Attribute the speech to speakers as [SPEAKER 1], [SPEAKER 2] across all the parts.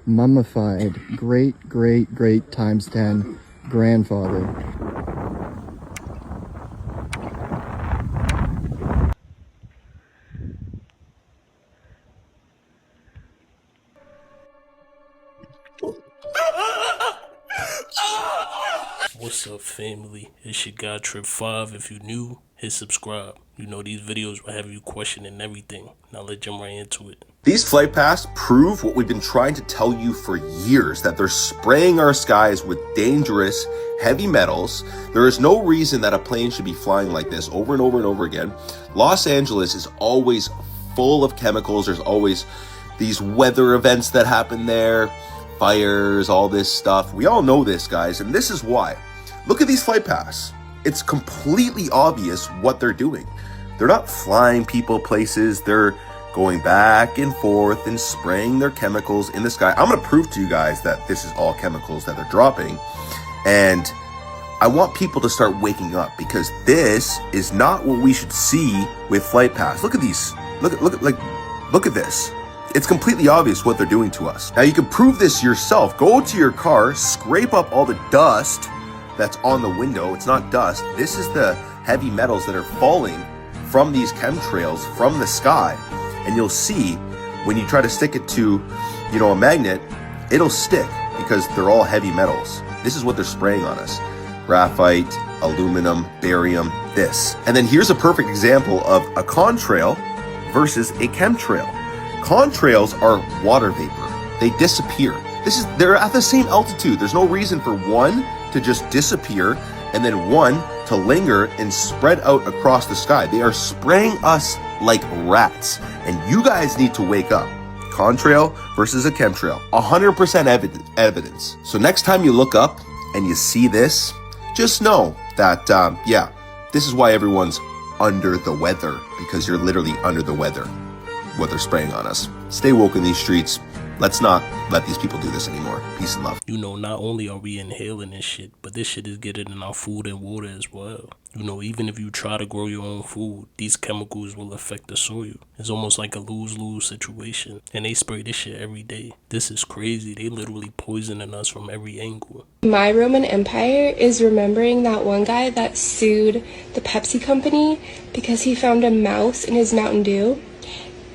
[SPEAKER 1] mummified great times 10 grandfather.
[SPEAKER 2] What's up, family? It's your guy Trip 5. If you new, hit subscribe. You know these videos will have you questioning everything. Now let's jump right into it.
[SPEAKER 3] These flight paths prove what we've been trying to tell you for years, that they're spraying our skies with dangerous, heavy metals. There is no reason that a plane should be flying like this over and over and over again. Los Angeles is always full of chemicals. There's always these weather events that happen there, fires, all this stuff. We all know this, guys, and this is why. Look at these flight paths. It's completely obvious what they're doing. They're not flying people places. They're going back and forth and spraying their chemicals in the sky. I'm going to prove to you guys that this is all chemicals that they're dropping. And I want people to start waking up, because this is not what we should see with flight paths. Look at these. Look at this. It's completely obvious what they're doing to us. Now you can prove this yourself. Go to your car, scrape up all the dust that's on the window. It's not dust. This is the heavy metals that are falling from these chemtrails from the sky. And you'll see when you try to stick it to, a magnet, it'll stick because they're all heavy metals. This is what they're spraying on us. Graphite, aluminum, barium, this. And then here's a perfect example of a contrail versus a chemtrail. Contrails are water vapor. They disappear. They're at the same altitude. There's no reason for one to just disappear and then one to linger and spread out across the sky. They are spraying us like rats, and you guys need to wake up. Contrail versus a chemtrail, 100% evidence. So next time you look up and you see this, just know that, this is why everyone's under the weather, because you're literally under the weather, what they're spraying on us. Stay woke in these streets. Let's not let these people do this anymore. Peace and love.
[SPEAKER 2] Not only are we inhaling this shit, but this shit is getting in our food and water as well. Even if you try to grow your own food, these chemicals will affect the soil. It's almost like a lose-lose situation. And they spray this shit every day. This is crazy. They literally poisoning us from every angle.
[SPEAKER 4] My Roman Empire is remembering that one guy that sued the Pepsi company because he found a mouse in his Mountain Dew.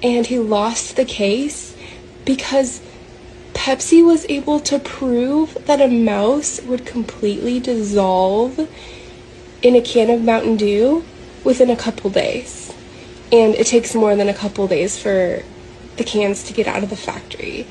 [SPEAKER 4] And he lost the case because Pepsi was able to prove that a mouse would completely dissolve in a can of Mountain Dew within a couple days. And it takes more than a couple days for the cans to get out of the factory.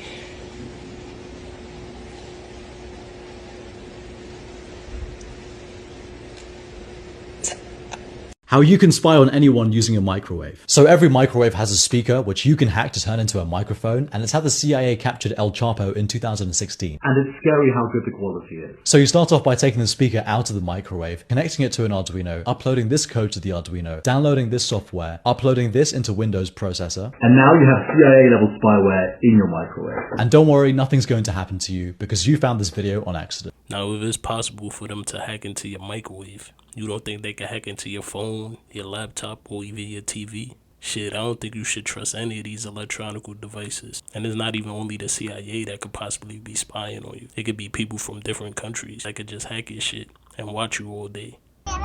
[SPEAKER 5] How you can spy on anyone using a microwave. So every microwave has a speaker which you can hack to turn into a microphone, and it's how the CIA captured El Chapo in 2016.
[SPEAKER 6] And it's scary how good the quality is.
[SPEAKER 5] So you start off by taking the speaker out of the microwave, connecting it to an Arduino, uploading this code to the Arduino, downloading this software, uploading this into Windows processor.
[SPEAKER 6] And now you have CIA level spyware in your microwave.
[SPEAKER 5] And don't worry, nothing's going to happen to you because you found this video on accident.
[SPEAKER 2] Now, if it's possible for them to hack into your microwave, you don't think they can hack into your phone, your laptop, or even your TV? Shit, I don't think you should trust any of these electronic devices. And it's not even only the CIA that could possibly be spying on you. It could be people from different countries that could just hack your shit and watch you all day.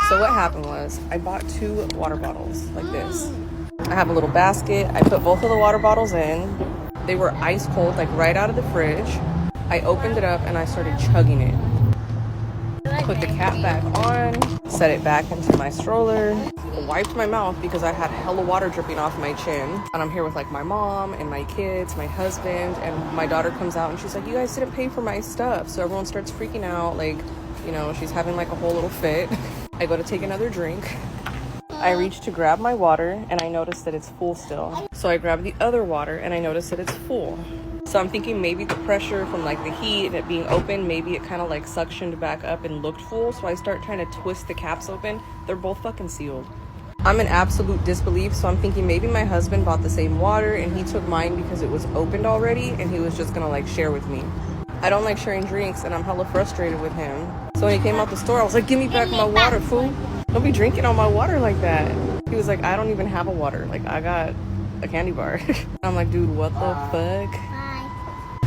[SPEAKER 7] So what happened was, I bought 2 water bottles like this. I have a little basket. I put both of the water bottles in. They were ice cold, like right out of the fridge. I opened it up and I started chugging it. Put the cap back on, set it back into my stroller, wiped my mouth because I had hella water dripping off my chin. And I'm here with like my mom and my kids, my husband, and my daughter comes out and she's like, you guys didn't pay for my stuff. So everyone starts freaking out, like, she's having like a whole little fit. I go to take another drink. I reach to grab my water and I notice that it's full still. So I grab the other water and I notice that it's full. So I'm thinking maybe the pressure from like the heat and it being open, maybe it kind of like suctioned back up and looked full. So I start trying to twist the caps open. They're both fucking sealed. I'm in absolute disbelief. So I'm thinking maybe my husband bought the same water and he took mine because it was opened already and he was just gonna like share with me. I don't like sharing drinks and I'm hella frustrated with him. So when he came out the store, I was like, give me back my water, fool. Don't be drinking on my water like that. He was like, I don't even have a water. Like, I got a candy bar. I'm like, dude, what the fuck?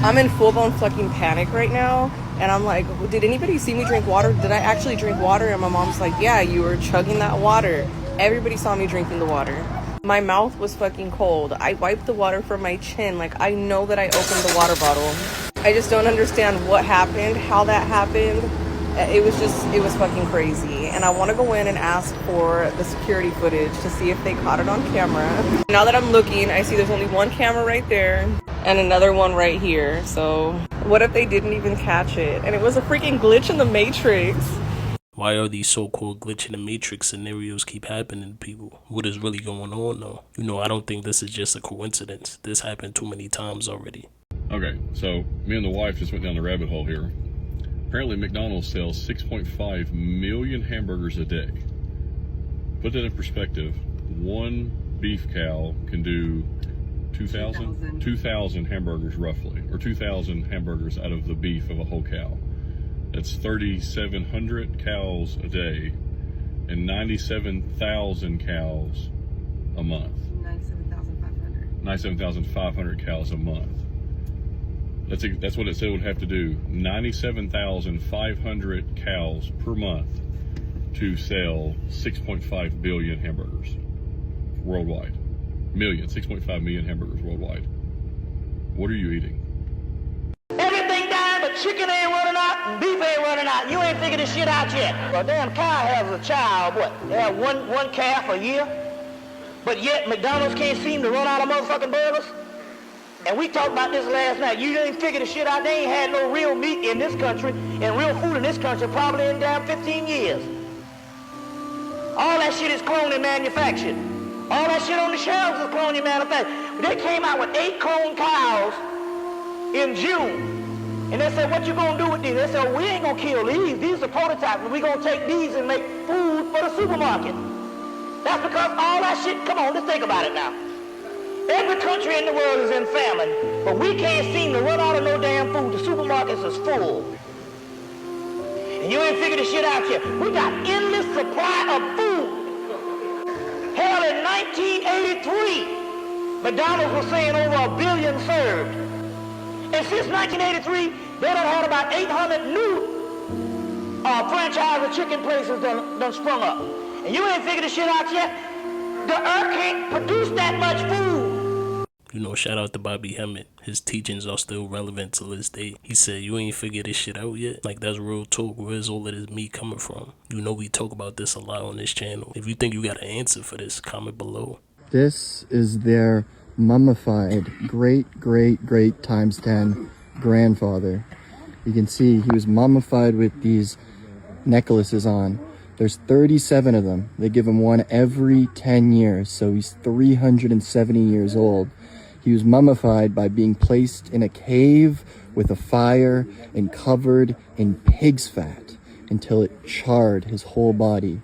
[SPEAKER 7] I'm in full-blown fucking panic right now, and I'm like, did anybody see me drink water? Did I actually drink water? And my mom's like, yeah, you were chugging that water. Everybody saw me drinking the water. My mouth was fucking cold. I wiped the water from my chin. Like, I know that I opened the water bottle. I just don't understand what happened, how that happened. It was fucking crazy. And I want to go in and ask for the security footage to see if they caught it on camera. Now that I'm looking, I see there's only one camera right there and another one right here. So what if they didn't even catch it? And it was a freaking glitch in the Matrix.
[SPEAKER 2] Why are these so-called glitch in the Matrix scenarios keep happening to people? What is really going on though? You know, I don't think this is just a coincidence. This happened too many times already.
[SPEAKER 8] Okay, so me and the wife just went down the rabbit hole here. Apparently McDonald's sells 6.5 million hamburgers a day. Put that in perspective, one beef cow can do 2,000 hamburgers roughly, or 2,000 hamburgers out of the beef of a whole cow. That's 3,700 cows a day and 97,000 cows a month. 97,500 cows a month. That's what it said it would have to do. 97,500 cows per month to sell 6.5 billion hamburgers worldwide. 6.5 million hamburgers worldwide. What are you eating?
[SPEAKER 9] Everything down, but chicken ain't running out and beef ain't running out. You ain't figured this shit out yet. A damn cow has a child, what? They have one calf a year? But yet McDonald's can't seem to run out of motherfucking burgers? And we talked about this last night. You didn't figure the shit out. They ain't had no real meat in this country and real food in this country probably in damn 15 years. All that shit is cloned and manufactured. All that shit on the shelves is cloned and manufactured. They came out with 8 cloned cows in June. And they said, what you gonna do with these? They said, we ain't gonna kill these. These are prototypes. We're gonna take these and make food for the supermarket. That's because all that shit, come on, let's think about it now. Every country in the world is in famine, but we can't seem to run out of no damn food. The supermarkets is full. And you ain't figured the shit out yet. We got endless supply of food. Hell, in 1983, McDonald's was saying over 1 billion served. And since 1983, they done had about 800 new franchise of chicken places done sprung up. And you ain't figured the shit out yet. The earth can't produce that much food.
[SPEAKER 2] You know, shout out to Bobby Hemmett. His teachings are still relevant to this day. He said, you ain't figured this shit out yet? Like, that's real talk. Where's all of this meat coming from? You know, we talk about this a lot on this channel. If you think you got an answer for this, comment below.
[SPEAKER 1] This is their mummified great times 10 grandfather. You can see he was mummified with these necklaces on. There's 37 of them. They give him one every 10 years, so he's 370 years old. He was mummified by being placed in a cave with a fire and covered in pig's fat until it charred his whole body.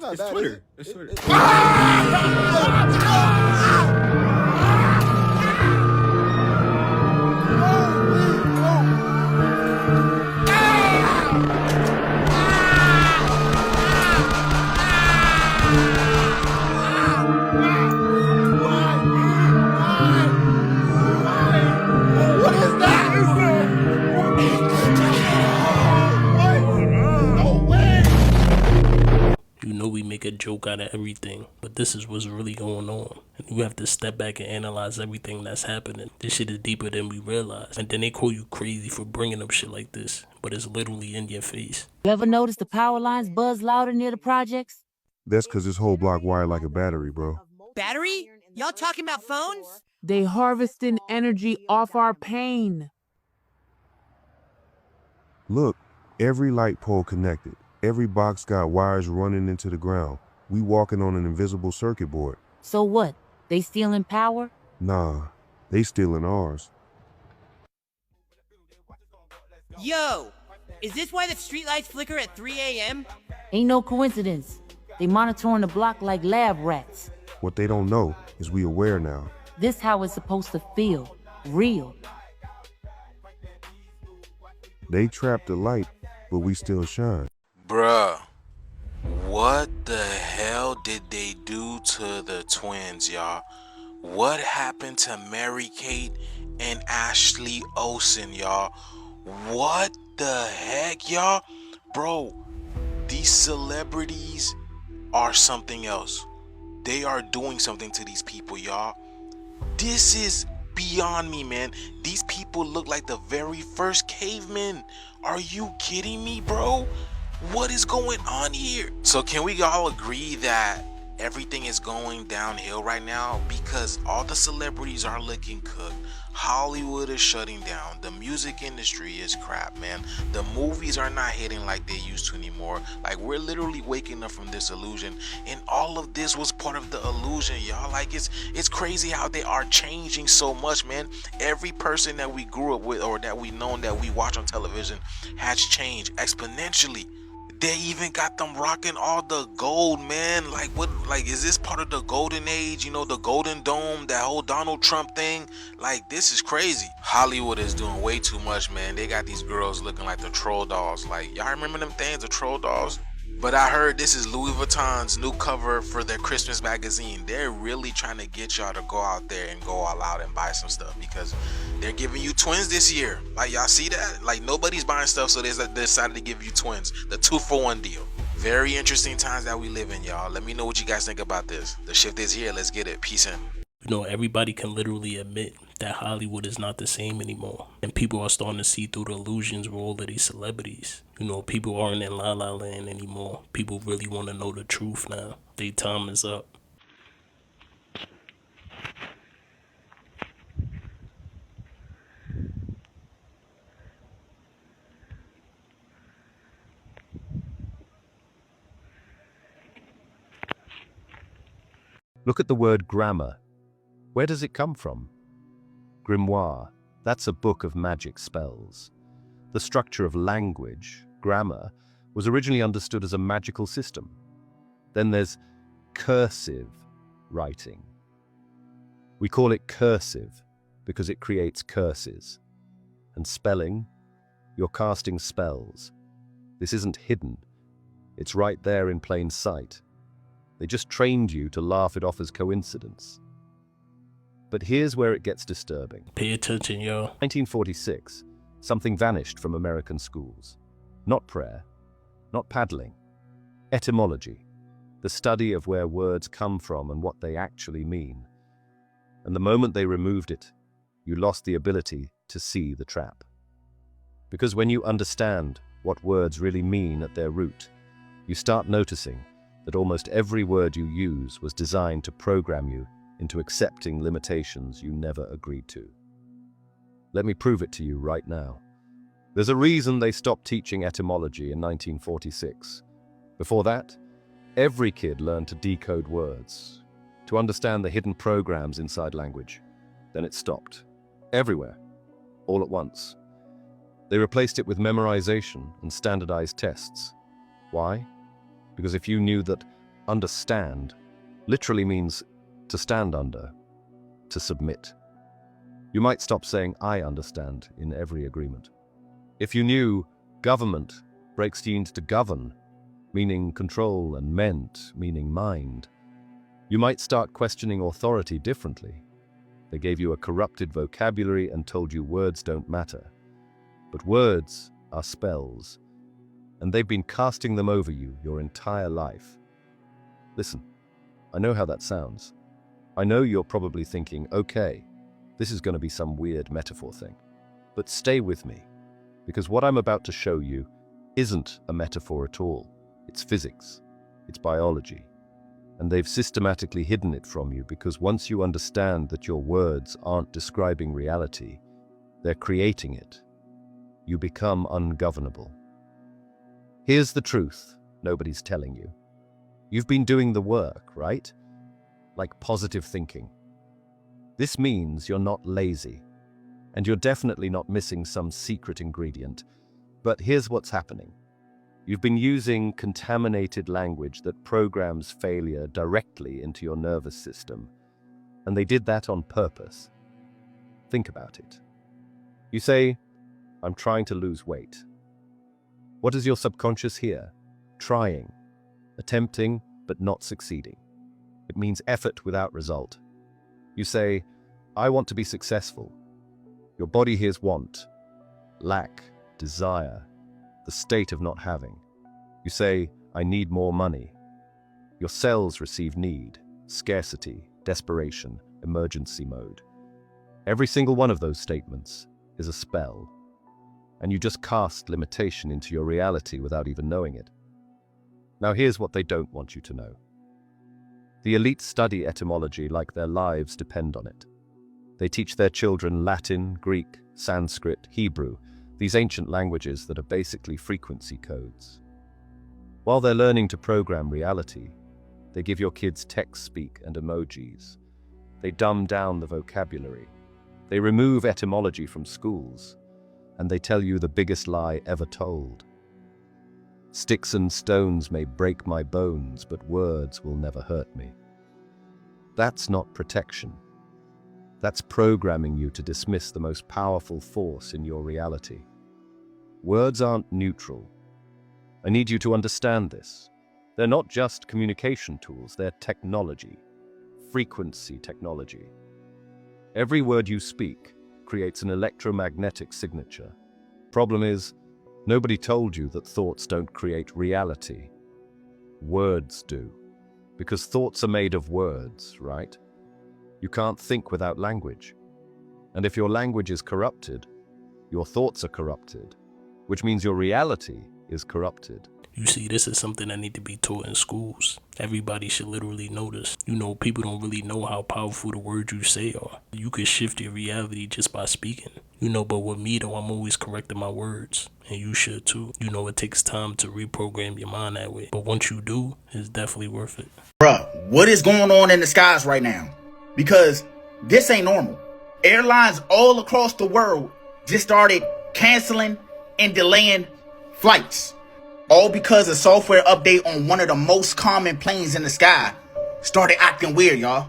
[SPEAKER 10] It's Twitter. It's Twitter.
[SPEAKER 2] We make a joke out of everything, but this is what's really going on, and you have to step back and analyze everything that's happening. This shit is deeper than we realize, and then they call you crazy for bringing up shit like this, but it's literally in your face.
[SPEAKER 11] You ever notice the power lines buzz louder near the projects?
[SPEAKER 12] That's because this whole block wired like a battery, bro.
[SPEAKER 13] Battery? Y'all talking about phones?
[SPEAKER 14] They harvesting energy off our pain.
[SPEAKER 12] Look, every light pole connected. Every box got wires running into the ground. We walking on an invisible circuit board.
[SPEAKER 11] So what? They stealing power?
[SPEAKER 12] Nah, they stealing ours.
[SPEAKER 13] Yo, is this why the streetlights flicker at 3 a.m.?
[SPEAKER 11] Ain't no coincidence. They monitoring the block like lab rats.
[SPEAKER 12] What they don't know is we aware now.
[SPEAKER 11] This how it's supposed to feel. Real.
[SPEAKER 12] They trap the light, but we still shine.
[SPEAKER 15] Bruh, what the hell did they do to the twins, y'all? What happened to Mary Kate and Ashley Olsen, y'all? What the heck, y'all? Bro, these celebrities are something else. They are doing something to these people, y'all. This is beyond me, man. These people look like the very first cavemen. Are you kidding me, bro? What is going on here? So can we all agree that everything is going downhill right now? Because all the celebrities are looking cooked. Hollywood is shutting down. The music industry is crap, man. The movies are not hitting like they used to anymore. Like, we're literally waking up from this illusion, and all of this was part of the illusion, y'all. Like, it's crazy how they are changing so much, man. Every person that we grew up with or that we known that we watch on television has changed exponentially. They even got them rocking all the gold, man. Like, what? Like, is this part of the golden age? You know, the golden dome, that whole Donald Trump thing? Like, this is crazy. Hollywood is doing way too much, man. They got these girls looking like the troll dolls. Like, y'all remember them things, the troll dolls? But I heard this is Louis Vuitton's new cover for their Christmas magazine. They're really trying to get y'all to go out there and go all out and buy some stuff, because they're giving you twins this year. Like, y'all see that? Like, nobody's buying stuff, so they decided to give you twins. The 2-for-1 deal. Very interesting times that we live in, y'all. Let me know what you guys think about this. The shift is here. Let's get it. Peace in.
[SPEAKER 2] You know, everybody can literally admit that Hollywood is not the same anymore. And people are starting to see through the illusions of all of these celebrities. You know, people aren't in La La Land anymore. People really want to know the truth now. Their time is up.
[SPEAKER 16] Look at the word grammar. Where does it come from? Grimoire, that's a book of magic spells. The structure of language, grammar, was originally understood as a magical system. Then there's cursive writing. We call it cursive because it creates curses. And spelling, you're casting spells. This isn't hidden. It's right there in plain sight. They just trained you to laugh it off as coincidence. But here's where it gets disturbing.
[SPEAKER 2] Pay attention, yo.
[SPEAKER 16] 1946, something vanished from American schools. Not prayer, not paddling. Etymology, the study of where words come from and what they actually mean. And the moment they removed it, you lost the ability to see the trap. Because when you understand what words really mean at their root, you start noticing that almost every word you use was designed to program you into accepting limitations you never agreed to. Let me prove it to you right now. There's a reason they stopped teaching etymology in 1946. Before that, every kid learned to decode words, to understand the hidden programs inside language. Then it stopped. Everywhere. All at once. They replaced it with memorization and standardized tests. Why? Because if you knew that understand literally means to stand under, to submit, you might stop saying I understand in every agreement. If you knew government breaks the into govern, meaning control, and ment, meaning mind, you might start questioning authority differently. They gave you a corrupted vocabulary and told you words don't matter. But words are spells, and they've been casting them over you your entire life. Listen, I know how that sounds. I know you're probably thinking, okay, this is going to be some weird metaphor thing. But stay with me, because what I'm about to show you isn't a metaphor at all. It's physics. It's biology. And they've systematically hidden it from you because once you understand that your words aren't describing reality, they're creating it, you become ungovernable. Here's the truth nobody's telling you. You've been doing the work, right? Like positive thinking. This means you're not lazy, and you're definitely not missing some secret ingredient. But here's what's happening. You've been using contaminated language that programs failure directly into your nervous system, and they did that on purpose. Think about it. You say, I'm trying to lose weight. What does your subconscious hear? Trying, attempting, but not succeeding. It means effort without result. You say, I want to be successful. Your body hears want, lack, desire, the state of not having. You say, I need more money. Your cells receive need, scarcity, desperation, emergency mode. Every single one of those statements is a spell, and you just cast limitation into your reality without even knowing it. Now here's what they don't want you to know. The elite study etymology like their lives depend on it. They teach their children Latin, Greek, Sanskrit, Hebrew, these ancient languages that are basically frequency codes. While they're learning to program reality, they give your kids text speak and emojis. They dumb down the vocabulary. They remove etymology from schools, and they tell you the biggest lie ever told. Sticks and stones may break my bones, but words will never hurt me. That's not protection. That's programming you to dismiss the most powerful force in your reality. Words aren't neutral. I need you to understand this. They're not just communication tools, they're technology, frequency technology. Every word you speak creates an electromagnetic signature. Problem is, nobody told you that thoughts don't create reality. Words do. Because thoughts are made of words, right? You can't think without language. And if your language is corrupted, your thoughts are corrupted, which means your reality is corrupted.
[SPEAKER 2] You see, this is something that need to be taught in schools. Everybody should literally know this. You know, people don't really know how powerful the words you say are. You could shift your reality just by speaking. You know, but with me though, I'm always correcting my words. And you should too. You know, it takes time to reprogram your mind that way. But once you do, it's definitely worth it.
[SPEAKER 17] Bruh, what is going on in the skies right now? Because this ain't normal. Airlines all across the world just started canceling and delaying flights. All because a software update on one of the most common planes in the sky started acting weird, y'all.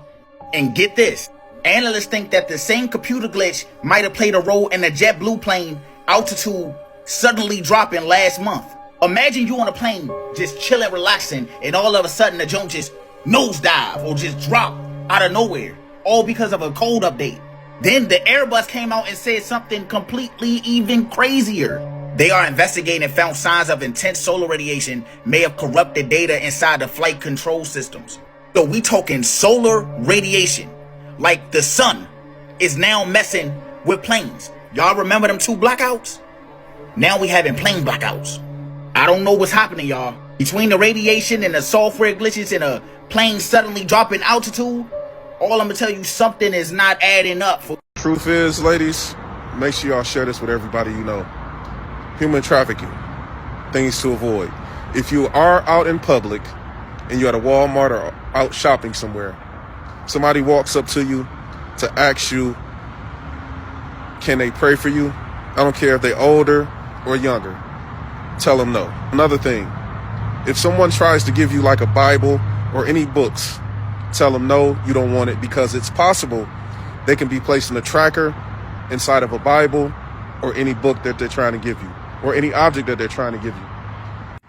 [SPEAKER 17] And get this, analysts think that the same computer glitch might have played a role in the JetBlue plane altitude suddenly dropping last month. Imagine you on a plane just chilling, relaxing, and all of a sudden the joint just nosedive or just drop out of nowhere, all because of a code update. Then the Airbus came out and said something completely even crazier. They are investigating and found signs of intense solar radiation may have corrupted data inside the flight control systems. So we talking solar radiation, like the sun is now messing with planes. Y'all remember them 2 blackouts? Now we having plane blackouts. I don't know what's happening, y'all. Between the radiation and the software glitches and a plane suddenly dropping altitude, all I'm gonna tell you, something is not adding up.
[SPEAKER 10] Truth is, ladies, make sure y'all share this with everybody you know. Human trafficking, things to avoid. If you are out in public and you're at a Walmart or out shopping somewhere, somebody walks up to you to ask you, can they pray for you? I don't care if they're older or younger. Tell them no. Another thing, if someone tries to give you like a Bible or any books, tell them no, you don't want it, because it's possible they can be placing a tracker inside of a Bible or any book that they're trying to give you, or any object that they're trying to give you.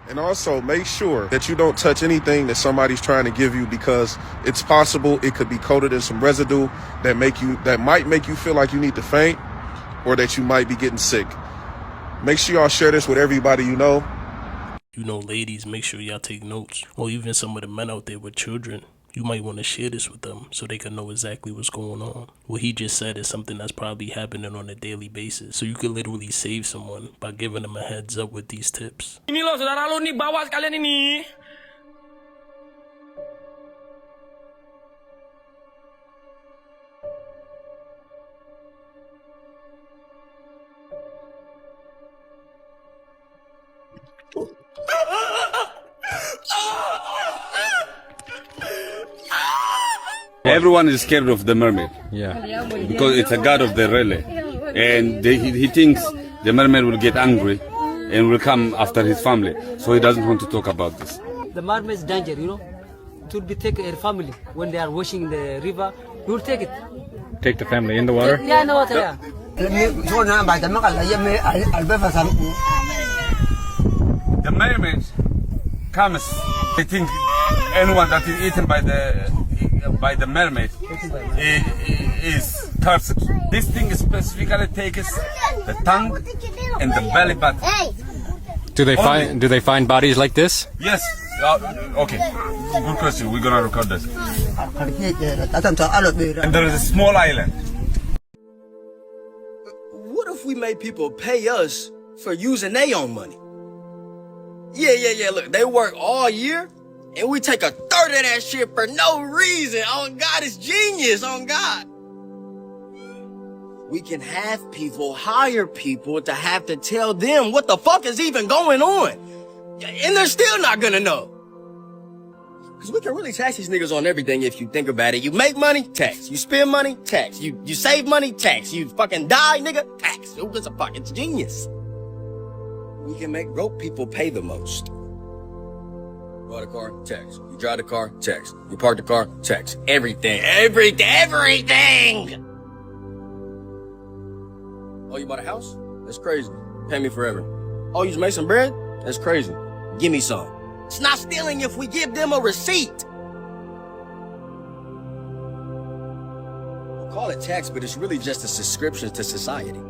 [SPEAKER 10] And also make sure that you don't touch anything that somebody's trying to give you, because it's possible it could be coated in some residue that might make you feel like you need to faint, or that you might be getting sick. Make sure y'all share this with everybody you know.
[SPEAKER 2] You know, ladies, make sure y'all take notes. Or even some of the men out there with children. You might want to share this with them so they can know exactly what's going on. What he just said is something that's probably happening on a daily basis. So you could literally save someone by giving them a heads up with these tips.
[SPEAKER 18] Ini loh saudara lo nih, bawa sekalian ini.
[SPEAKER 19] Everyone is scared of the mermaid. Yeah. Because it's a god of the relay. And he thinks the mermaid will get angry and will come after his family. So he doesn't want to talk about this.
[SPEAKER 20] The mermaid is danger, you know. It will be take her family when they are washing the river. We will take it.
[SPEAKER 21] Take the family in the water?
[SPEAKER 20] Yeah, in the water, yeah.
[SPEAKER 19] The mermaid comes. I think anyone that is eaten by the mermaid is cursed. This thing specifically takes the tongue and the belly button.
[SPEAKER 21] Do they find bodies like this?
[SPEAKER 19] Yes. Okay. Good question. We're gonna record this. And there is a small island.
[SPEAKER 22] What if we made people pay us for using their own money? Yeah. Look, they work all year, and we take a third of that shit for no reason. On God, it's genius. On God. We can have people hire people to have to tell them what the fuck is even going on. And they're still not gonna know. Cause we can really tax these niggas on everything if you think about it. You make money, tax. You spend money, tax. You save money, tax. You fucking die, nigga, tax. It's a fucking genius. We can make broke people pay the most. You bought a car, tax. You drive the car, tax. You park the car, tax. Everything. Oh, you bought a house? That's crazy. Pay me forever. Oh, you just made some bread? That's crazy. Give me some. It's not stealing if we give them a receipt. We'll call it tax, but it's really just a subscription to society.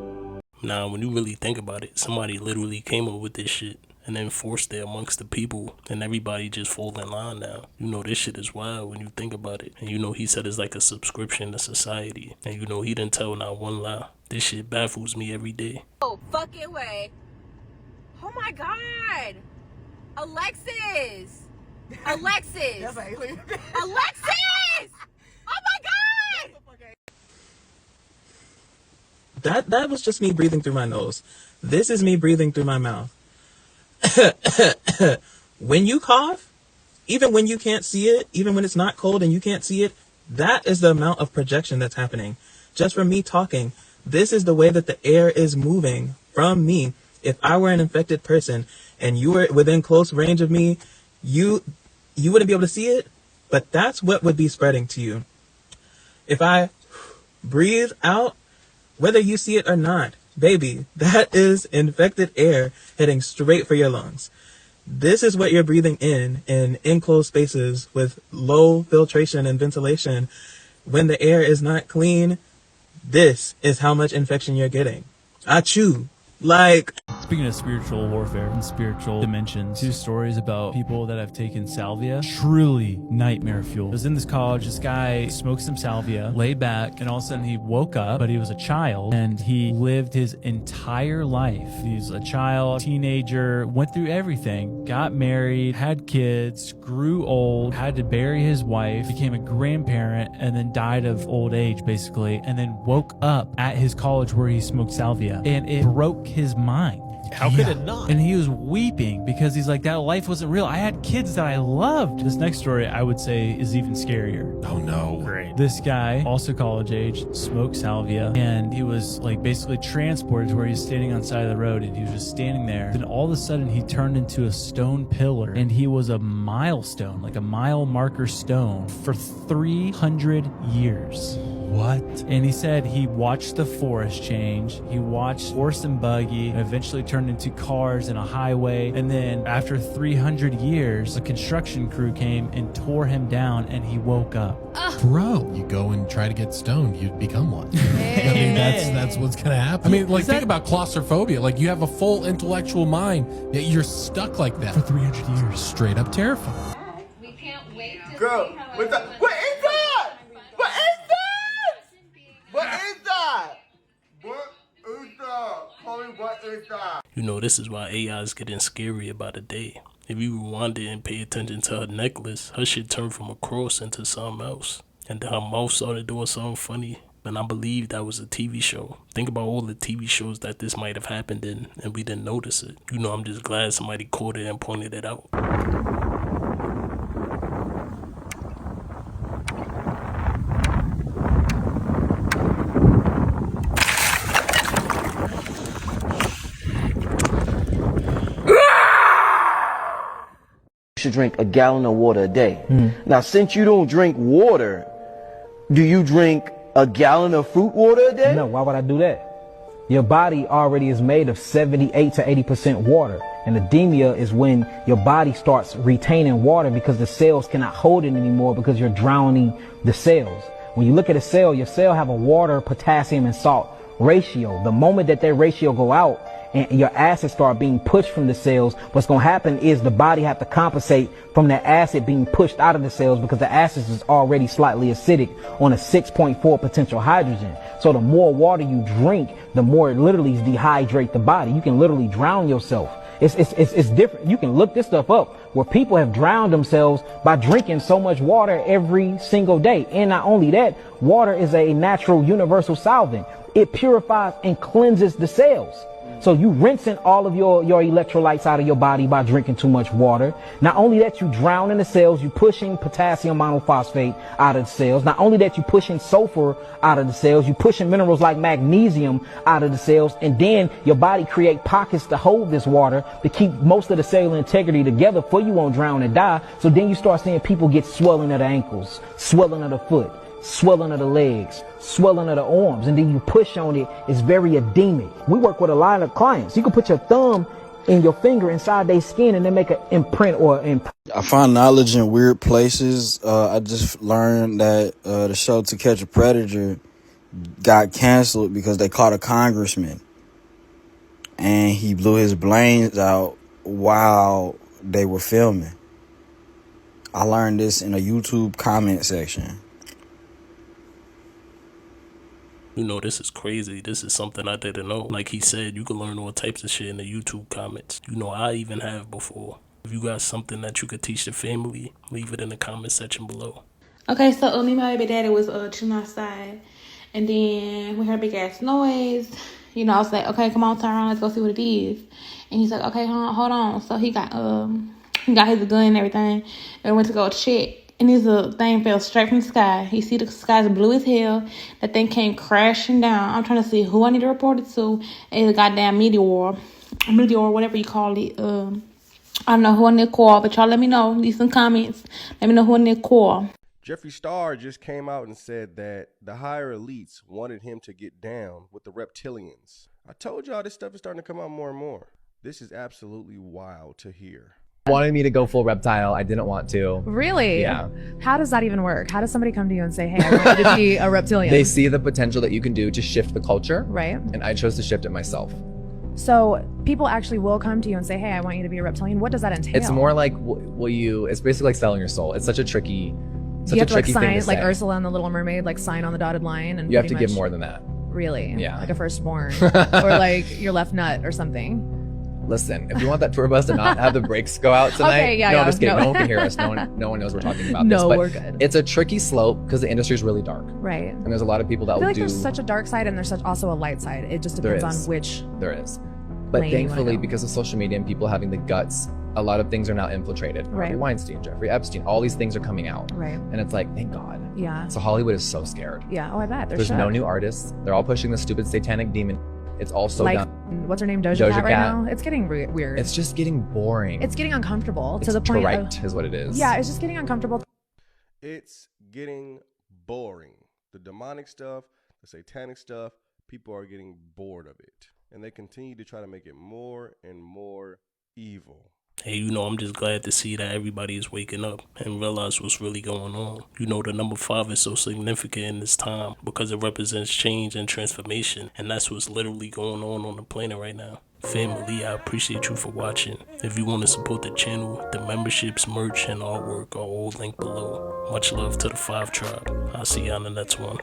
[SPEAKER 2] Nah, when you really think about it, somebody literally came up with this shit and then forced it amongst the people, and everybody just fall in line now. You know, this shit is wild when you think about it. And you know, he said it's like a subscription to society. And you know, he didn't tell not one lie. This shit baffles me every day.
[SPEAKER 23] Oh, fucking way. Oh my God. Alexis! Alexis! Alexis! Oh my God!
[SPEAKER 24] That was just me breathing through my nose. This is me breathing through my mouth. When you cough, even when you can't see it, even when it's not cold and you can't see it, that is the amount of projection that's happening. Just from me talking, this is the way that the air is moving from me. If I were an infected person and you were within close range of me, you wouldn't be able to see it, but that's what would be spreading to you. If I breathe out, whether you see it or not, baby, that is infected air heading straight for your lungs. This is what you're breathing in enclosed spaces with low filtration and ventilation. When the air is not clean, this is how much infection you're getting. Achoo. Like,
[SPEAKER 25] speaking of spiritual warfare and spiritual dimensions, 2 stories about people that have taken salvia. Truly nightmare fuel. I was in this college, this guy smoked some salvia, laid back, and all of a sudden he woke up, but he was a child, and he lived his entire life. He's a child, teenager, went through everything, got married, had kids, grew old, had to bury his wife, became a grandparent, and then died of old age, basically, and then woke up at his college where he smoked salvia, and it broke his mind.
[SPEAKER 26] How could it not?
[SPEAKER 25] And he was weeping because he's like, that life wasn't real. I had kids that I loved. This next story, I would say, is even scarier.
[SPEAKER 26] Oh no. Great.
[SPEAKER 25] This guy, also college age, smoked salvia, and he was like basically transported to where he's standing on the side of the road, and he was just standing there. Then all of a sudden he turned into a stone pillar, and he was a milestone, like a mile marker stone for 300 years.
[SPEAKER 26] What?
[SPEAKER 25] And he said he watched the forest change. He watched horse and buggy, and eventually turned into cars and a highway. And then after 300 years, a construction crew came and tore him down, and he woke up.
[SPEAKER 26] Bro, you go and try to get stoned, you'd become one. I mean, that's what's gonna happen. I mean, like, think about claustrophobia. Like, you have a full intellectual mind, yet you're stuck like that for 300 years. Straight up terrifying.
[SPEAKER 23] We can't wait to
[SPEAKER 22] Girl,
[SPEAKER 23] see how
[SPEAKER 22] what is that? What is that? What is that? What is that? What is that? Chloe, what is that?
[SPEAKER 2] You know, this is why AI is getting scarier by the day. If you rewind it and pay attention to her necklace, her shit turned from a cross into something else. And then her mouth started doing something funny. And I believe that was a TV show. Think about all the TV shows that this might have happened in, and we didn't notice it. You know, I'm just glad somebody caught it and pointed it out.
[SPEAKER 3] should drink a gallon of water a day. Now, since you don't drink water, do you drink a gallon of fruit water a day?
[SPEAKER 4] No, why would I do that? Your body already is made of 78 to 80% water. And edemia is when your body starts retaining water because the cells cannot hold it anymore because you're drowning the cells. When you look at a cell, your cell have a water, potassium, and salt ratio. The moment that ratio go out and your acids start being pushed from the cells, what's going to happen is the body have to compensate from that acid being pushed out of the cells because the acid is already slightly acidic on a 6.4 potential hydrogen. So the more water you drink, the more it literally dehydrate the body. You can literally drown yourself. It's different. You can look this stuff up where people have drowned themselves by drinking so much water every single day. And not only that, water is a natural universal solvent. It purifies and cleanses the cells. So you rinsing all of your electrolytes out of your body by drinking too much water. Not only that, you drown in the cells, you pushing potassium monophosphate out of the cells. Not only that, you pushing sulfur out of the cells, you pushing minerals like magnesium out of the cells, and then your body create pockets to hold this water to keep most of the cellular integrity together for you won't drown and die. So then you start seeing people get swelling of the ankles, swelling of the foot, swelling of the legs, swelling of the arms, and then you push on it. It's very edemic. We work with a lot of clients. You can put your thumb and your finger inside their skin and then make an imprint or
[SPEAKER 5] I find knowledge in weird places. I just learned that the show To Catch a Predator got canceled because they caught a congressman and he blew his brains out while they were filming. I learned this in a YouTube comment section.
[SPEAKER 2] You know, this is crazy. This is something I didn't know. Like he said, you can learn all types of shit in the YouTube comments. You know, I even have before. If you got something that you could teach the family, leave it in the comment section below.
[SPEAKER 6] Okay, so me and my baby daddy was chilling outside, and then we heard a big ass noise. You know, I was like, okay, come on, turn around, let's go see what it is. And he's like, okay, hold on. So he got his gun and everything, and went to go check. And this thing fell straight from the sky. You see the sky's blue as hell. That thing came crashing down. I'm trying to see who I need to report it to. It's a goddamn Meteor, whatever you call it. I don't know who I need to call, but y'all let me know. Leave some comments. Let me know who I need to call.
[SPEAKER 7] Jeffree Star just came out and said that the higher elites wanted him to get down with the reptilians. I told y'all this stuff is starting to come out more and more. This is absolutely wild to hear.
[SPEAKER 8] Wanted me to go full reptile. I didn't want to.
[SPEAKER 27] Really?
[SPEAKER 8] Yeah.
[SPEAKER 27] How does that even work? How does somebody come to you and say, hey, I want you to be a reptilian?
[SPEAKER 8] They see the potential that you can do to shift the culture.
[SPEAKER 27] Right.
[SPEAKER 8] And I chose to shift it myself.
[SPEAKER 27] So people actually will come to you and say, hey, I want you to be a reptilian. What does that entail?
[SPEAKER 8] It's more like, it's basically like selling your soul. It's such a tricky,
[SPEAKER 27] you have to like
[SPEAKER 8] thing
[SPEAKER 27] sign,
[SPEAKER 8] to say.
[SPEAKER 27] like Ursula and the Little Mermaid, like sign on the dotted line. And
[SPEAKER 8] you have to give more than that.
[SPEAKER 27] Really?
[SPEAKER 8] Yeah.
[SPEAKER 27] Like a firstborn or like your left nut or something.
[SPEAKER 8] Listen, if you want that tour bus to not have the brakes go out tonight,
[SPEAKER 27] okay, yeah,
[SPEAKER 8] no,
[SPEAKER 27] yeah,
[SPEAKER 8] I'm just kidding.
[SPEAKER 27] no.
[SPEAKER 8] No one can hear us. No one knows we're talking about this.
[SPEAKER 27] No,
[SPEAKER 8] but
[SPEAKER 27] we're good.
[SPEAKER 8] It's a tricky slope because the industry is really dark.
[SPEAKER 27] Right.
[SPEAKER 8] And there's a lot of people that
[SPEAKER 27] I feel
[SPEAKER 8] will
[SPEAKER 27] like
[SPEAKER 8] do.
[SPEAKER 27] there's such a dark side and there's also a light side. It just depends on which.
[SPEAKER 8] There is. But
[SPEAKER 27] lane you wanna
[SPEAKER 8] thankfully,
[SPEAKER 27] go.
[SPEAKER 8] because of social media and people having the guts, a lot of things are now infiltrated.
[SPEAKER 27] Right.
[SPEAKER 8] Harvey Weinstein, Jeffrey Epstein, all these things are coming out.
[SPEAKER 27] Right.
[SPEAKER 8] And it's like, thank God.
[SPEAKER 27] Yeah.
[SPEAKER 8] So Hollywood is so scared.
[SPEAKER 27] Yeah. Oh, I bet.
[SPEAKER 8] There's no new artists. They're all pushing the stupid satanic demon. It's all so
[SPEAKER 27] like,
[SPEAKER 8] done.
[SPEAKER 27] what's her name? Doja Cat right now? It's getting weird.
[SPEAKER 8] It's just getting boring.
[SPEAKER 27] It's getting uncomfortable
[SPEAKER 8] It's
[SPEAKER 27] to the point
[SPEAKER 8] trite is what it is.
[SPEAKER 27] Yeah, it's just getting uncomfortable.
[SPEAKER 7] It's getting boring. The demonic stuff, the satanic stuff, people are getting bored of it. And they continue to try to make it more and more evil.
[SPEAKER 2] Hey, you know, I'm just glad to see that everybody is waking up and realize what's really going on. You know, the number 5 is so significant in this time because it represents change and transformation. And that's what's literally going on the planet right now. Family, I appreciate you for watching. If you want to support the channel, the memberships, merch, and artwork are all linked below. Much love to the 5 tribe. I'll see you on the next one.